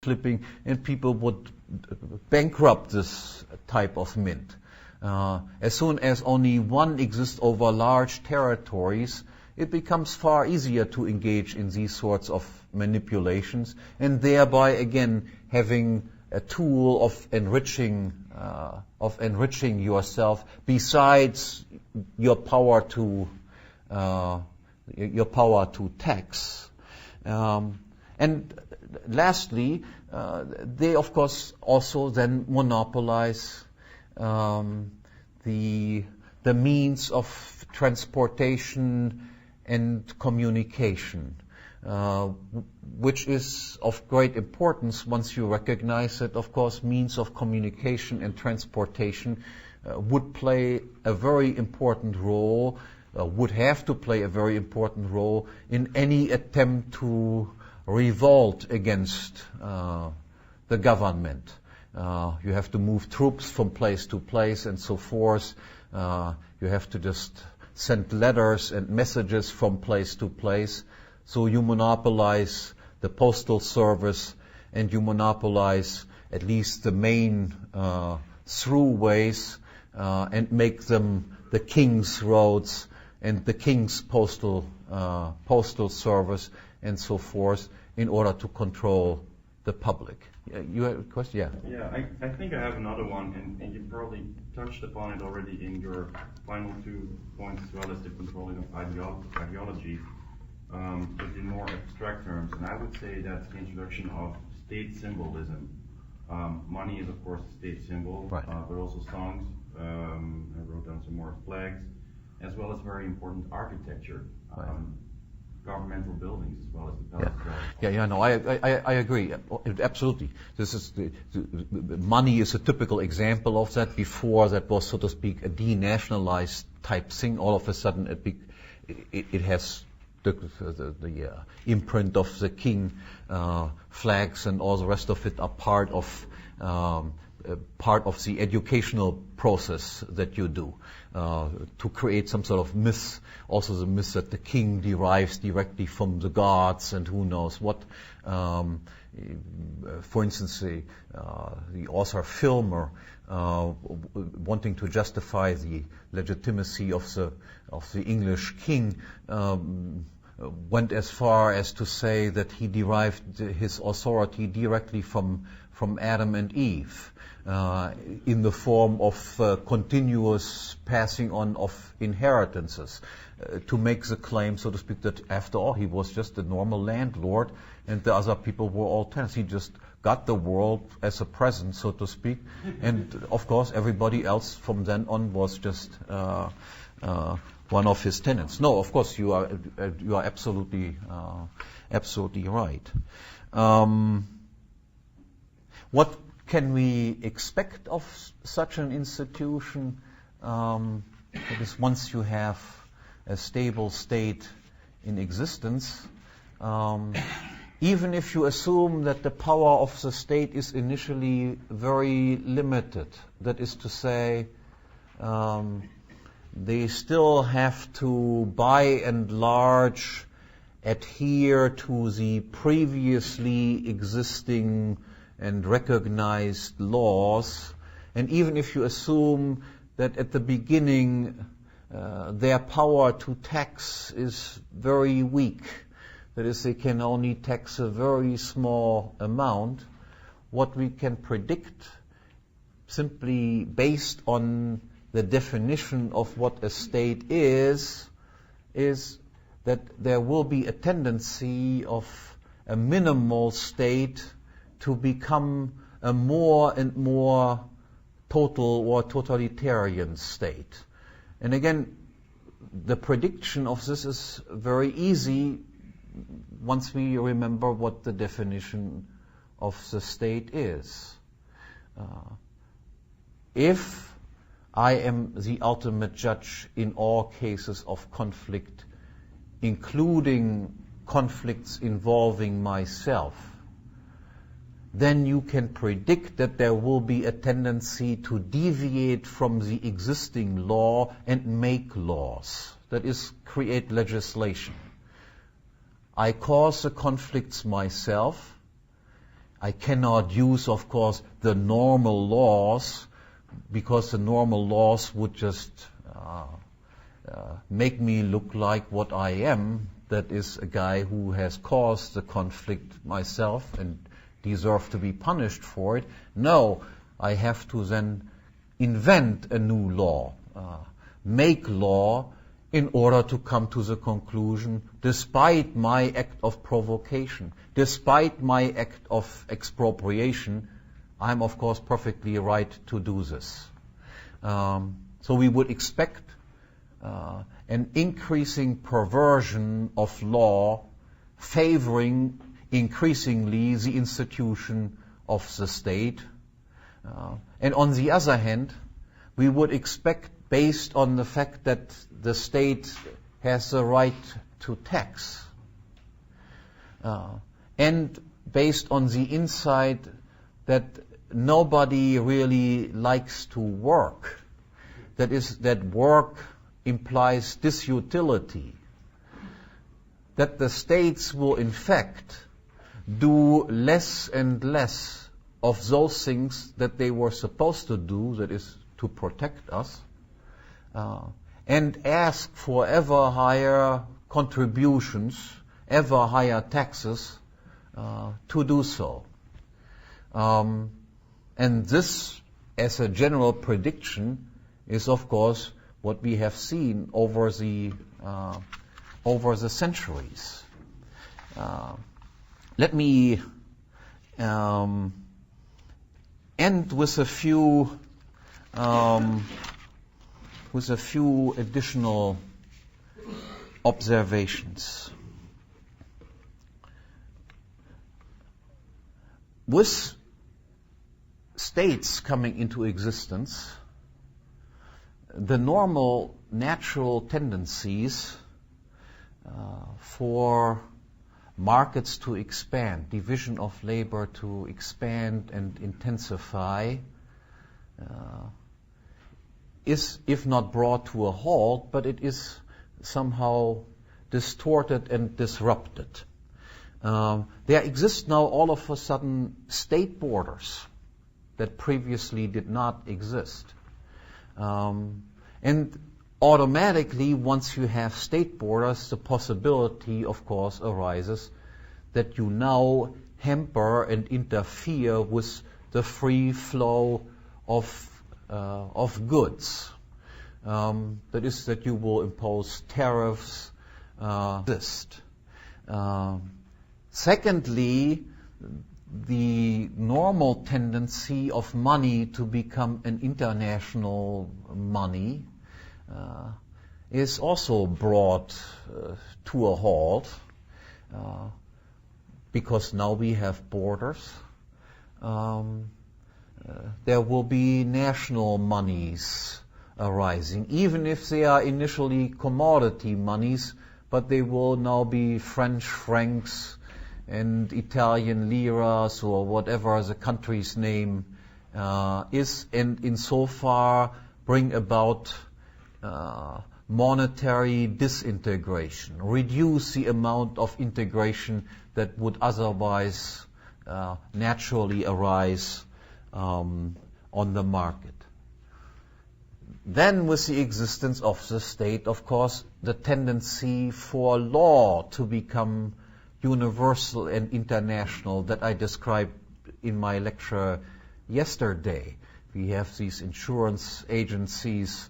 flipping, and people would bankrupt this type of mint. As soon as only one exists over large territories, it becomes far easier to engage in these sorts of manipulations, and thereby again having a tool of enriching yourself besides your power to tax. And lastly, they of course also then monopolize the means of transportation and communication, which is of great importance once you recognize that, of course, means of communication and transportation would play a very important role, would have to play a very important role in any attempt to revolt against the government. You have to move troops from place to place and so forth. You have to just send letters and messages from place to place. So you monopolize the postal service, and you monopolize at least the main throughways and make them the king's roads and the king's postal service and so forth in order to control the public. You have a question? Yeah. Yeah, I think I have another one, and you probably touched upon it already in your final 2 points, as well as the controlling of ideology, but in more abstract terms. And I would say that's the introduction of state symbolism. Money is, of course, a state symbol, right. But also songs. I wrote down some more flags, as well as very important architecture. Right. Governmental buildings as well as the palace. No, I agree, absolutely. This is the money is a typical example of that. Before, that was, so to speak, a denationalized type thing. All of a sudden, it has the imprint of the king. Flags and all the rest of it are part of the educational process that you do to create some sort of myth. Also the myth that the king derives directly from the gods and who knows what. For instance, the author Filmer, wanting to justify the legitimacy of the English king, went as far as to say that he derived his authority directly from Adam and Eve, in the form of continuous passing on of inheritances, to make the claim, so to speak, that after all he was just a normal landlord and the other people were all tenants. He just got the world as a present, so to speak, and of course everybody else from then on was just one of his tenants. No, of course you are absolutely right. What can we expect of such an institution? Because once you have a stable state in existence, even if you assume that the power of the state is initially very limited, that is to say, they still have to, by and large, adhere to the previously existing and recognized laws. And even if you assume that at the beginning their power to tax is very weak, that is, they can only tax a very small amount, what we can predict, simply based on the definition of what a state is that there will be a tendency of a minimal state to become a more and more total or totalitarian state. And again, the prediction of this is very easy once we remember what the definition of the state is. If I am the ultimate judge in all cases of conflict, including conflicts involving myself, then you can predict that there will be a tendency to deviate from the existing law and make laws. That is, create legislation. I cause the conflicts myself. I cannot use, of course, the normal laws, because the normal laws would just make me look like what I am, that is a guy who has caused the conflict myself and deserve to be punished for it. No, I have to then invent a new law, make law in order to come to the conclusion, despite my act of provocation, despite my act of expropriation, I'm of course perfectly right to do this. So we would expect an increasing perversion of law favoring increasingly the institution of the state. And on the other hand, we would expect, based on the fact that the state has the right to tax, and based on the insight that nobody really likes to work, that is, that work implies disutility, that the states will in fact do less and less of those things that they were supposed to do, that is, to protect us, and ask for ever higher contributions, ever higher taxes to do so. And this, as a general prediction, is of course what we have seen over the centuries. Let me end with a few additional observations. With states coming into existence, the normal natural tendencies for markets to expand, division of labor to expand and intensify, is, if not brought to a halt, but it is somehow distorted and disrupted. There exist now all of a sudden state borders that previously did not exist. And automatically, once you have state borders, the possibility, of course, arises that you now hamper and interfere with the free flow of goods. That is, that you will impose tariffs. Secondly, the normal tendency of money to become an international money is also brought to a halt because now we have borders. There will be national monies arising, even if they are initially commodity monies, but they will now be French francs and Italian liras or whatever the country's name is, and insofar bring about monetary disintegration, reduce the amount of integration that would otherwise naturally arise on the market. Then, with the existence of the state, of course, the tendency for law to become universal and international that I described in my lecture yesterday. We have these insurance agencies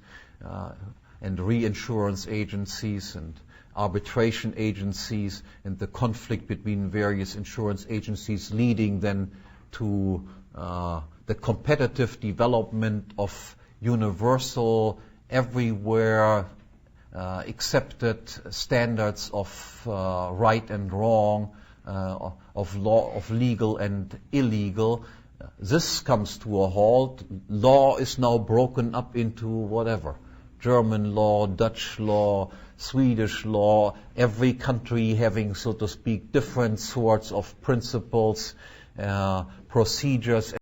and reinsurance agencies and arbitration agencies, and the conflict between various insurance agencies leading then to the competitive development of universal, everywhere accepted standards of right and wrong, of law, of legal and illegal. This comes to a halt. Law is now broken up into whatever. German law, Dutch law, Swedish law, every country having, so to speak, different sorts of principles, procedures,